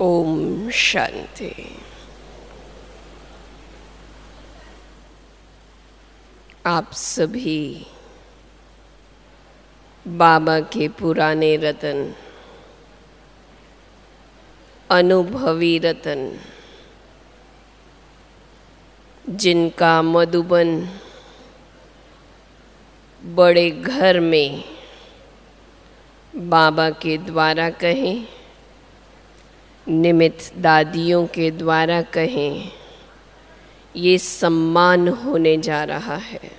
ओम शांति। आप सभी बाबा के पुराने रतन, अनुभवी रतन, जिनका मधुबन बड़े घर में बाबा के द्वारा कहें, निमित्त दादियों के द्वारा कहें, ये सम्मान होने जा रहा है।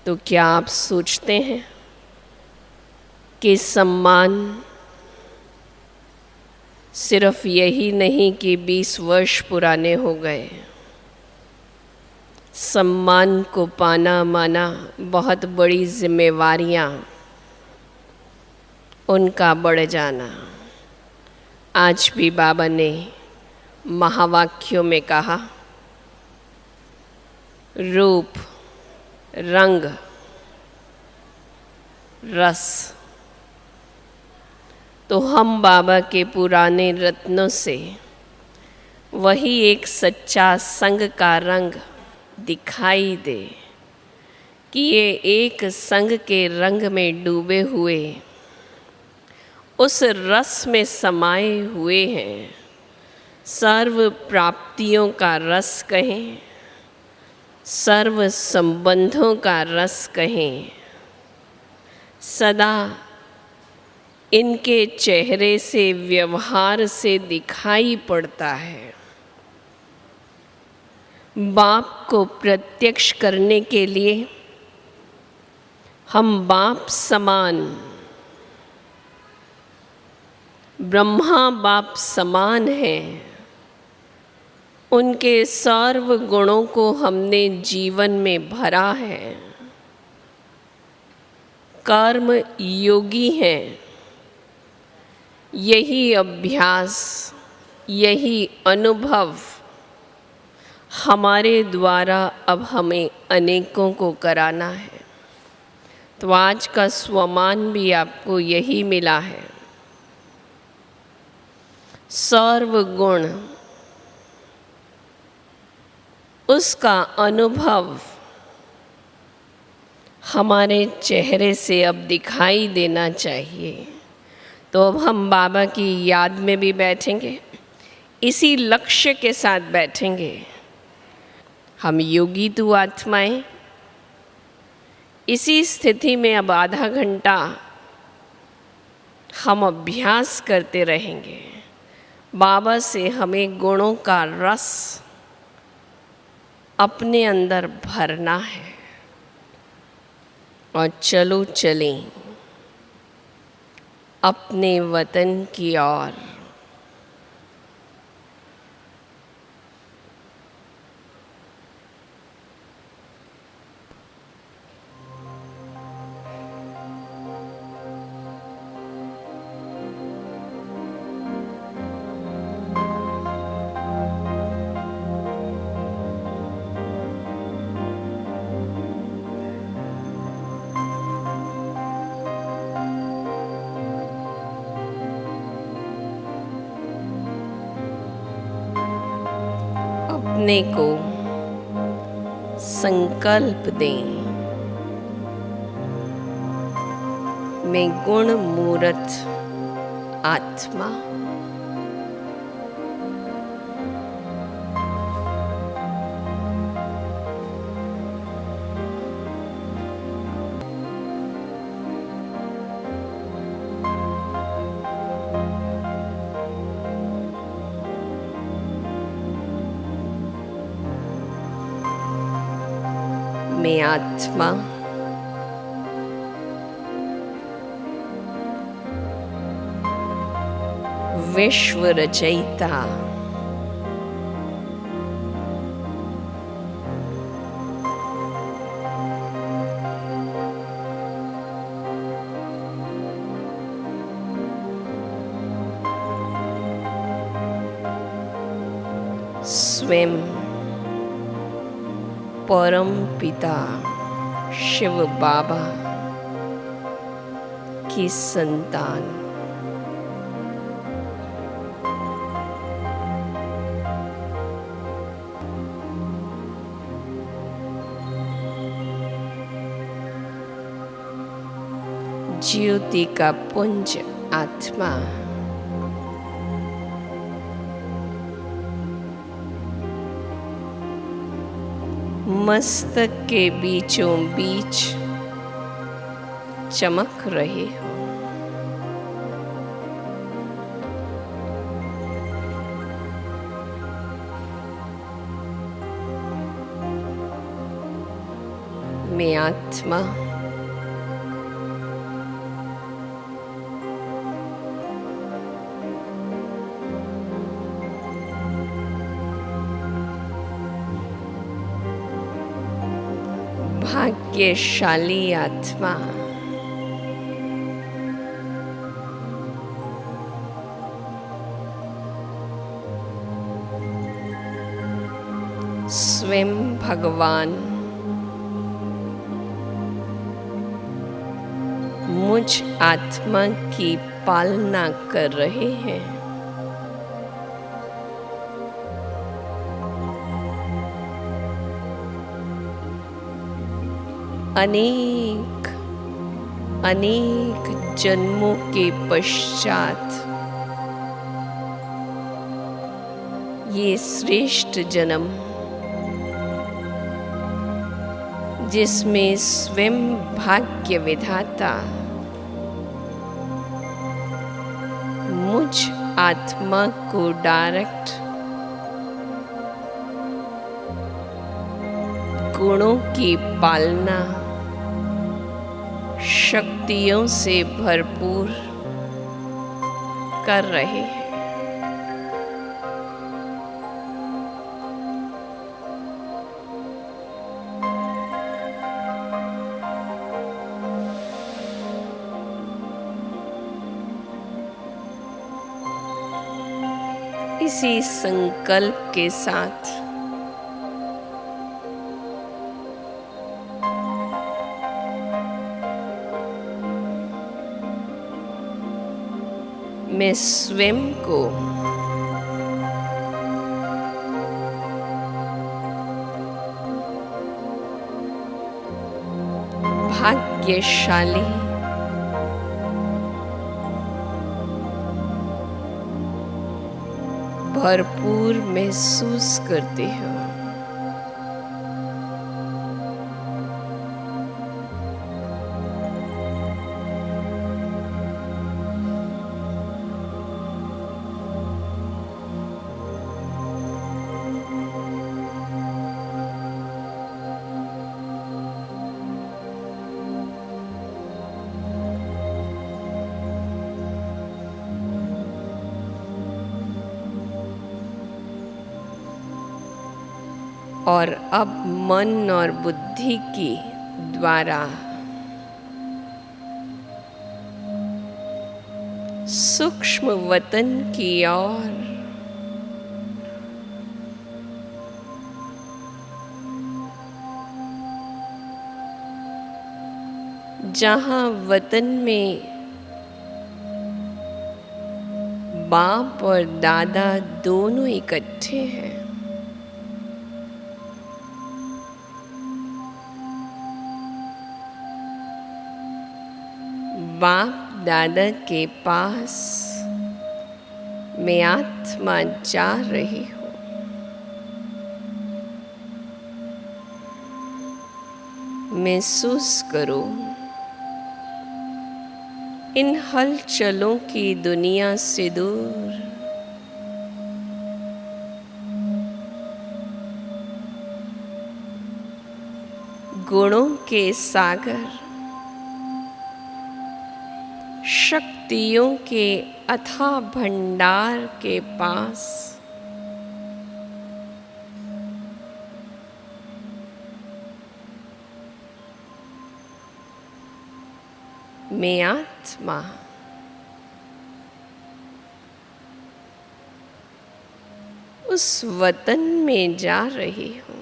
तो क्या आप सोचते हैं कि सम्मान सिर्फ यही नहीं कि 20 वर्ष पुराने हो गए। सम्मान को पाना माना बहुत बड़ी जिम्मेवारियां, उनका बढ़ जाना। आज भी बाबा ने महावाक्यों में कहा, रूप, रंग, रस। तो हम बाबा के पुराने रत्नों से वही एक सच्चा संग का रंग दिखाई दे कि ये एक संग के रंग में डूबे हुए उस रस में समाये हुए हैं। सर्व प्राप्तियों का रस कहें, सर्व संबंधों का रस कहें, सदा इनके चेहरे से, व्यवहार से दिखाई पड़ता है। बाप को प्रत्यक्ष करने के लिए हम बाप समान, ब्रह्मा बाप समान हैं। उनके सर्व गुणों को हमने जीवन में भरा है। कर्म योगी हैं। यही अभ्यास, यही अनुभव हमारे द्वारा अब हमें अनेकों को कराना है। तो आज का स्वमान भी आपको यही मिला है। सर्व गुण, उसका अनुभव हमारे चेहरे से अब दिखाई देना चाहिए। तो अब हम बाबा की याद में भी बैठेंगे, इसी लक्ष्य के साथ बैठेंगे। हम योगी तू आत्माएं इसी स्थिति में अब आधा घंटा हम अभ्यास करते रहेंगे। बाबा से हमें गुणों का रस अपने अंदर भरना है। और चलो चलें अपने वतन की ओर। अपने को संकल्प दें, मैं गुण मूर्त आत्मा मैं आत्मा विश्व रचयिता स्वयं परम पिता शिव बाबा की संतान ज्योति का पुंज आत्मा मस्तक के बीचों बीच चमक रहे हो। मैं आत्मा भाग्यशाली आत्मा स्वयं भगवान मुझ आत्मा की पालना कर रहे हैं। अनेक अनेक जन्मों के पश्चात ये श्रेष्ठ जन्म, जिसमें स्वयं भाग्य विधाता मुझ आत्मा को डायरेक्ट गुणों की पालना शक्तियों से भरपूर कर रहे हैं। इसी संकल्प के साथ मैं स्वयं को भाग्यशाली भरपूर महसूस करते हो। और अब मन और बुद्धि की द्वारा सूक्ष्म वतन की ओर जहां वतन में बाप और दादा दोनों इकट्ठे हैं, बाप दादा के पास मैं आत्मा जा रही हूँ। महसूस करो इन हलचलों की दुनिया से दूर गुणों के सागर, शक्तियों के अथाह भंडार के पास मैं आत्मा उस वतन में जा रही हूँ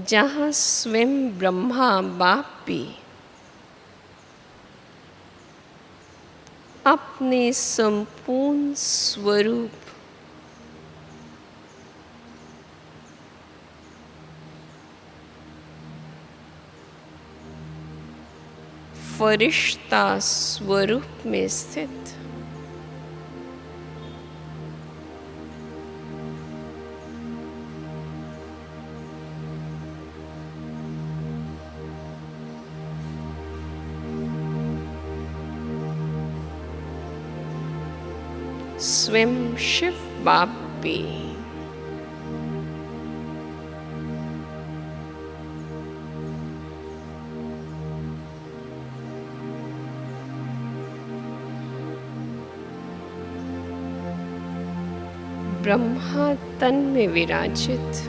जहाँ स्वयं ब्रह्मा बाप भी अपने संपूर्ण स्वरूप फरिश्ता स्वरूप में स्थित स्वयं शिव बाप भी ब्रह्मा तन में विराजित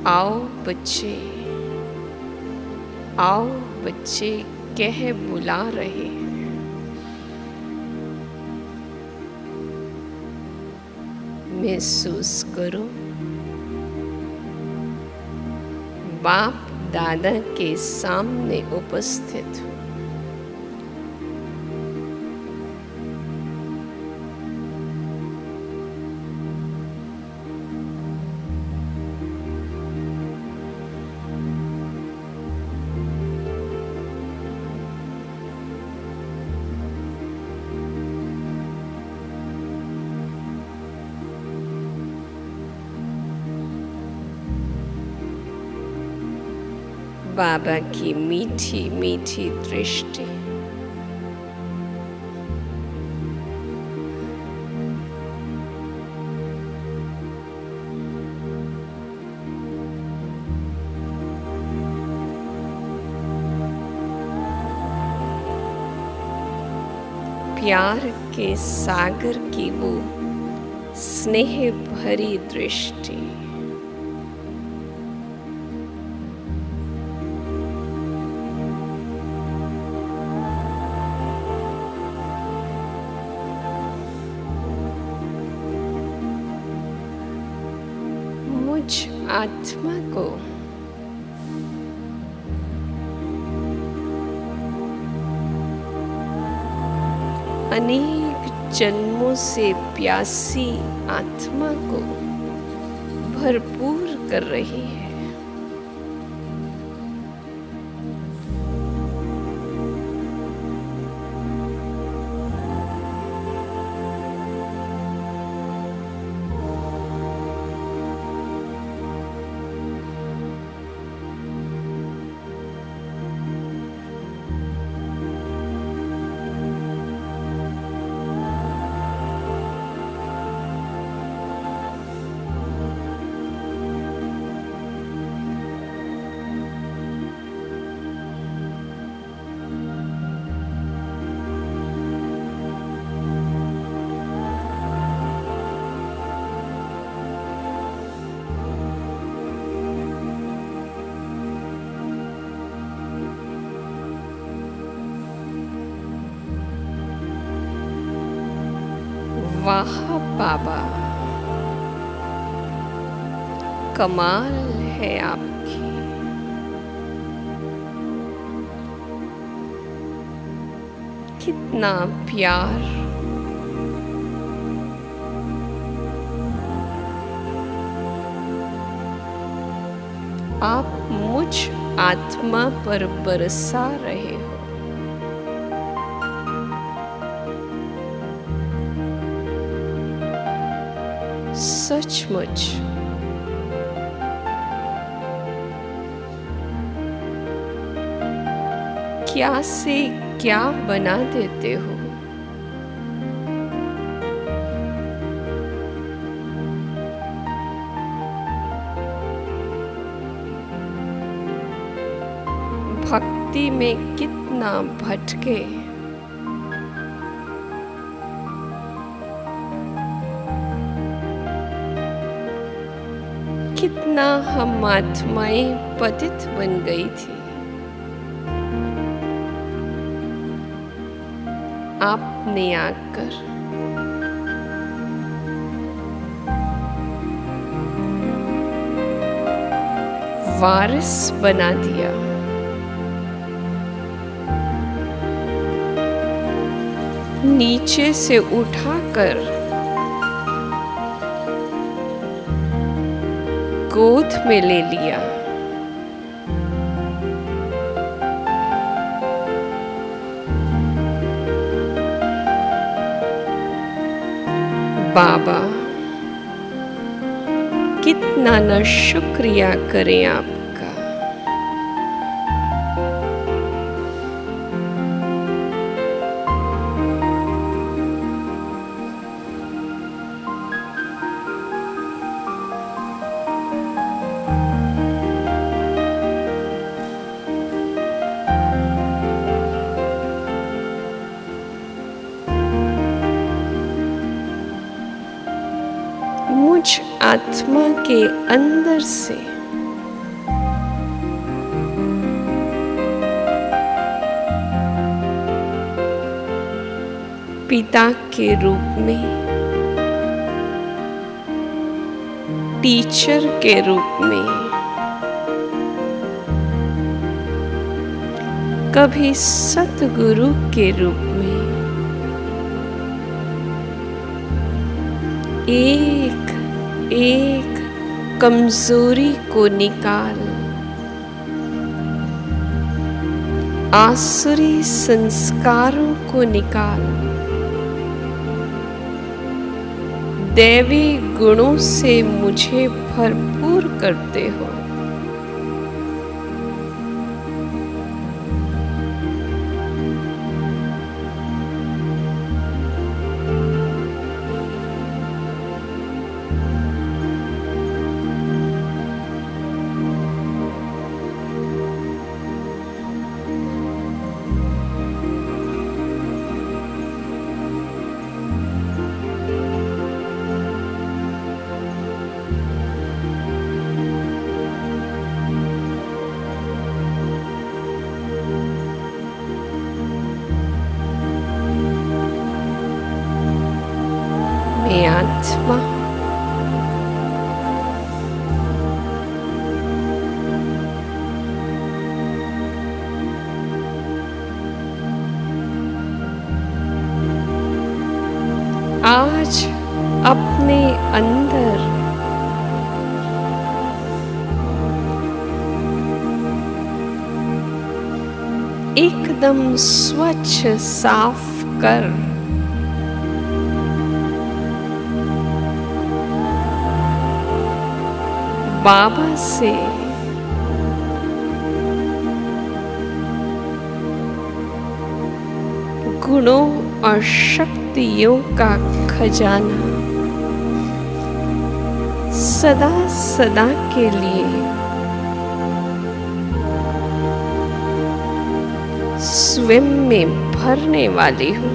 आओ बच्चे, आओ बच्चे कह बुला रहे हैं। महसूस करो बाप दादा के सामने उपस्थित हो। बाबा की मीठी मीठी दृष्टि प्यार के सागर की वो स्नेह भरी दृष्टि आत्मा को अनेक जन्मों से प्यासी आत्मा को भरपूर कर रही है। वाह बाबा, कमाल है आपकी। कितना प्यार, आप मुझ आत्मा पर बरसा रहे हो। सचमुच क्या से क्या बना देते हो। भक्ति में कितना भटके, कितना हम आत्माएं पतित बन गई थी। आपने आकर वारिस बना दिया। नीचे से उठाकर गोद में ले लिया। बाबा, कितना न शुक्रिया करें आपका। मुझ आत्मा के अंदर से पिता के रूप में, टीचर के रूप में, कभी सतगुरु के रूप में एक एक कमजोरी को निकाल, आसुरी संस्कारों को निकाल, दैवी गुणों से मुझे भरपूर करते हो। मैं आत्मा आज अपने अंदर एकदम स्वच्छ साफ कर बाबा से गुणों और शक्तियों का खजाना सदा सदा के लिए स्वयं में भरने वाली हूँ।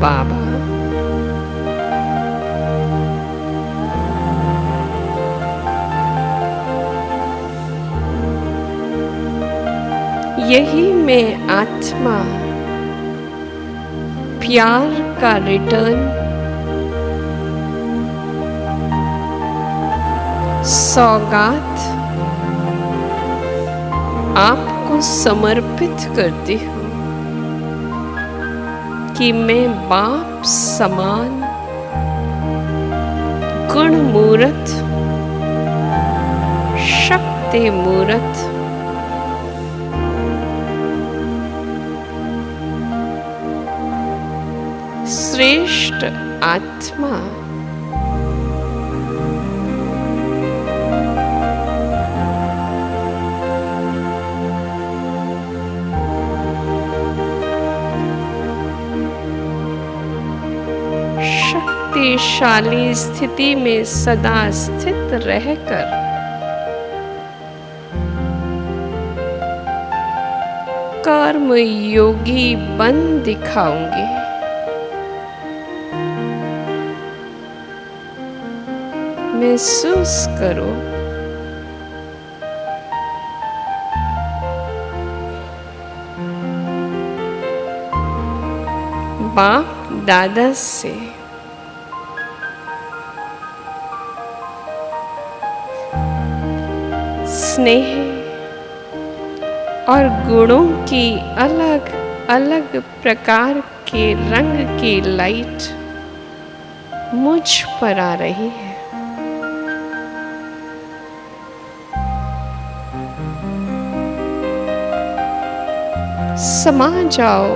बाबा, यही मैं आत्मा प्यार का रिटर्न सौगात आपको समर्पित करती हूँ कि मैं बाप समान गुण मूरत, शक्ति मूरत, श्रेष्ठ आत्मा शक्तिशाली स्थिति में सदा स्थित रहकर कर्म योगी बन दिखाऊंगी। महसूस करो बाप दादा से स्नेह और गुणों की अलग अलग प्रकार के रंग की लाइट मुझ पर आ रही है। समा जाओ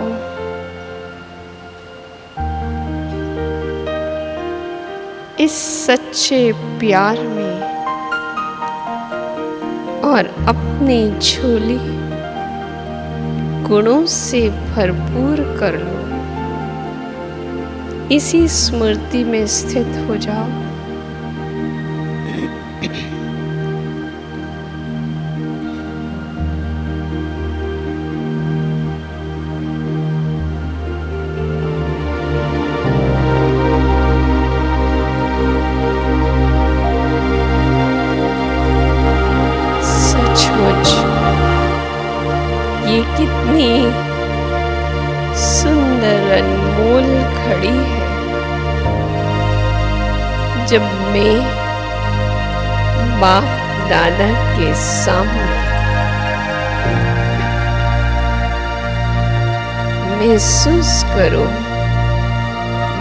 इस सच्चे प्यार में और अपनी झोली गुणों से भरपूर कर लो। इसी स्मृति में स्थित हो जाओ। ये कितनी सुंदर अनमोल घड़ी है जब मैं बाप दादा के सामने महसूस करो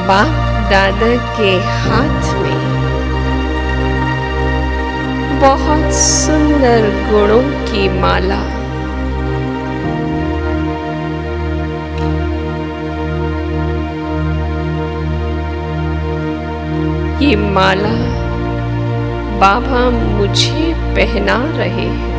बाप दादा के हाथ में बहुत सुंदर गुणों की माला। ये माला बाबा मुझे पहना रहे हैं।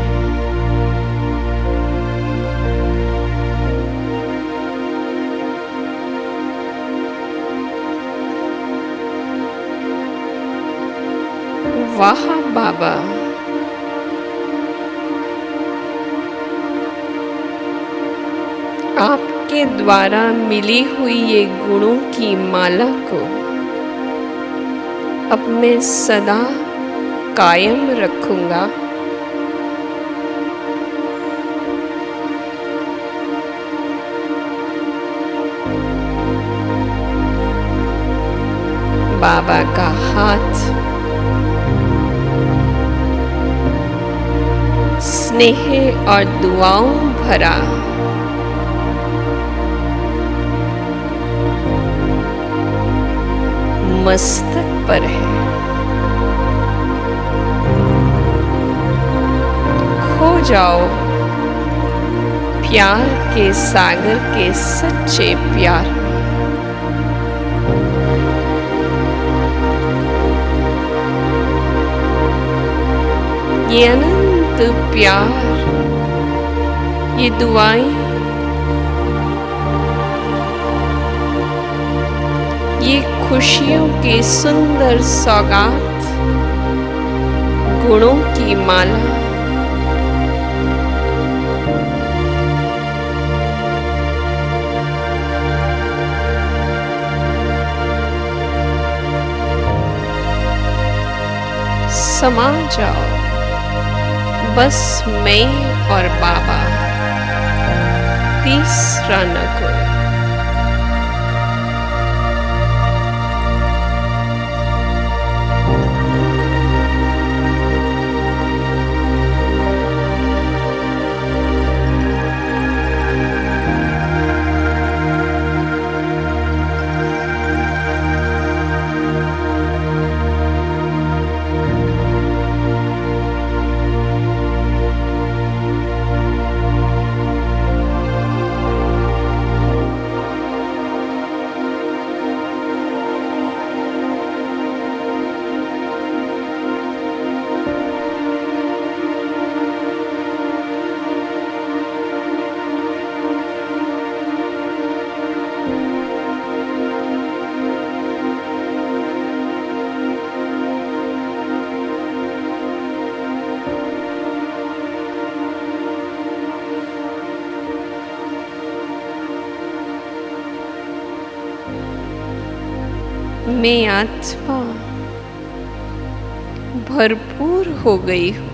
वाह बाबा, आपके द्वारा मिली हुई ये गुणों की माला को अब मैं सदा कायम रखूंगा। बाबा का हाथ स्नेह और दुआओं भरा मस्तक पर है। खो जाओ प्यार के सागर के सच्चे प्यार में। ये अनंत प्यार, ये दुआएं, ये खुशियों की सुंदर सौगात, गुणों की माला समा जाओ बस मैं और बाबा, तीसरा न कोई। मैं आत्मा भरपूर हो गई हूँ।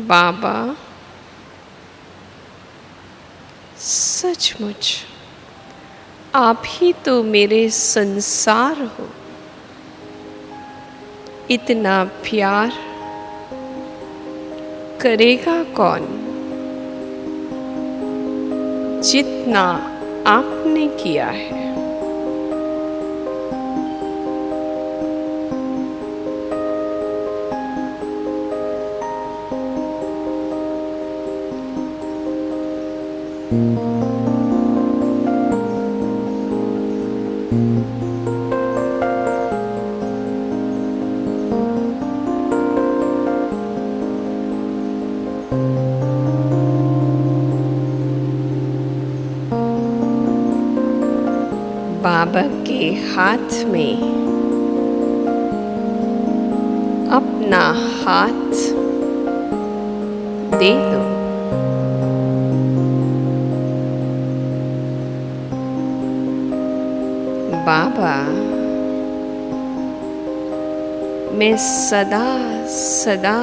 बाबा सचमुच आप ही तो मेरे संसार हो। इतना प्यार करेगा कौन? जितना आपने किया है। बाबा के हाथ में अपना हाथ दे दो। बाबा, मैं सदा सदा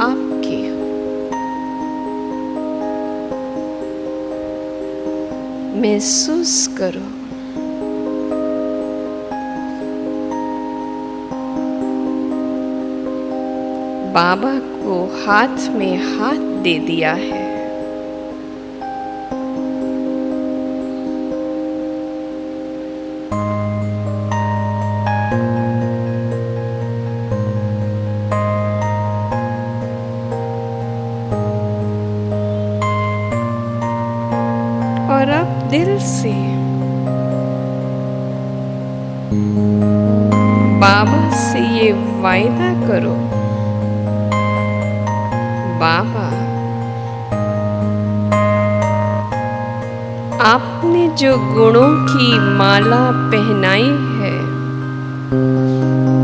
आपकी हूँ। महसूस करो बाबा को हाथ में हाथ दे दिया है। और अब दिल से बाबा से ये वायदा करो, बाबा, आपने जो गुणों की माला पहनाई है,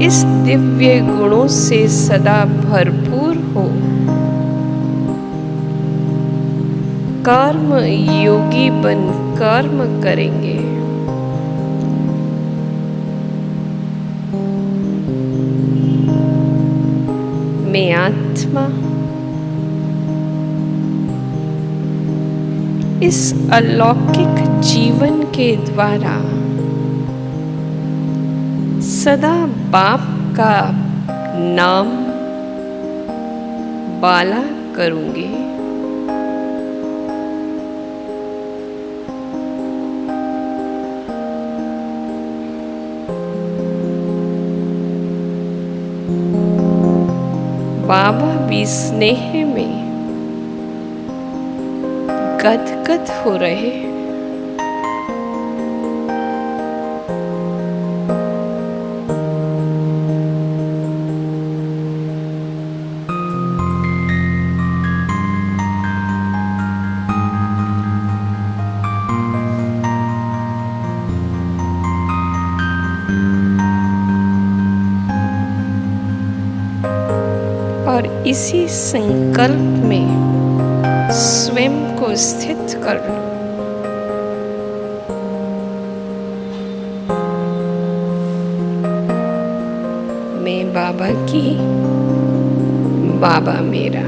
इस दिव्य गुणों से सदा भरपूर हो। कर्म योगी बन कर्म करेंगे। मैं आत्मा इस अलौकिक जीवन के द्वारा सदा बाप का नाम बाला करूंगी। बाबा भी स्नेह में गदगद हो रहे हैं। और इसी संकल्प में स्वयं को स्थित कर लो। मैं बाबा की, बाबा मेरा।